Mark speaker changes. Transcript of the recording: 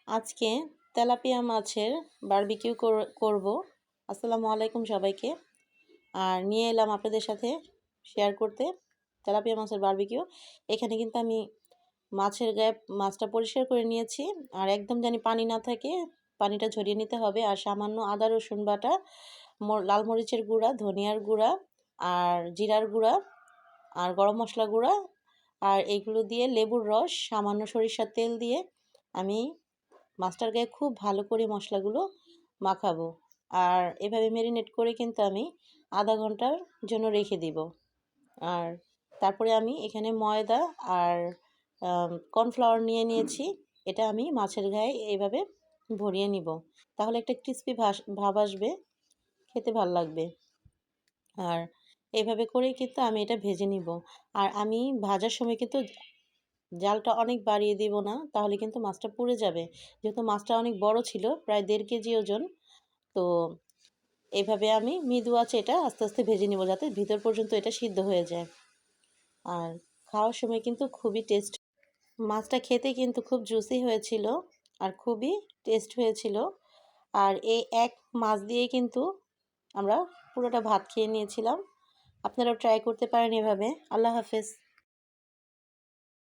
Speaker 1: আজকে তেলাপিয়া মাছের বারবিকিউ করব। আসসালামু আলাইকুম সবাইকে। আর নিয়ে এলাম আপনাদের সাথে শেয়ার করতে তেলাপিয়া মাছের বারবিকিউ। এখানে কিন্তু আমি মাছের গায়ে মাছটা পরিষ্কার করে নিয়েছি। আর একদম জানি পানি না থাকে, পানিটা ঝরিয়ে নিতে হবে। আর সামান্য আদা রসুন বাটা, লাল মরিচের গুঁড়া, ধনিয়ার গুঁড়া, আর জিরার গুঁড়া, আর গরম মশলা গুঁড়া, আর এইগুলো দিয়ে লেবুর রস, সামান্য সরিষার তেল দিয়ে আমি মাছটার গায়ে খুব ভালো করে মশলাগুলো মাখাবো। আর এভাবে ম্যারিনেট করে কিন্তু আমি আধা ঘন্টার জন্য রেখে দিব। আর তারপরে আমি এখানে ময়দা আর কর্নফ্লাওয়ার নিয়েছি। এটা আমি মাছের গায়ে এইভাবে ভরিয়ে নিব, তাহলে একটা ক্রিস্পি ভাব আসবে, খেতে ভাল লাগবে। আর এইভাবে করেই কিন্তু আমি এটা ভেজে নিব। আর আমি ভাজার সময় কিন্তু জালটা অনেক বাড়িয়ে দিব না, তাহলে কিন্তু মাছটা পুড়ে যাবে। যেহেতু মাছটা অনেক বড় ছিল, প্রায় 1.5 কেজি ওজন, তো এইভাবে আমি মৃদু আঁচে এটা আস্তে আস্তে ভেজে নিব, যাতে ভিতর পর্যন্ত এটা সিদ্ধ হয়ে যায়। আর খাওয়ার সময় কিন্তু খুবই টেস্ট, মাছটা খেতে কিন্তু খুব জুসি হয়েছিল আর খুবই টেস্ট হয়েছিল। আর এই এক মাছ দিয়েই কিন্তু আমরা পুরোটা ভাত খেয়ে নিয়েছিলাম। আপনারাও ট্রাই করতে পারেন এভাবে। আল্লাহ হাফেজ।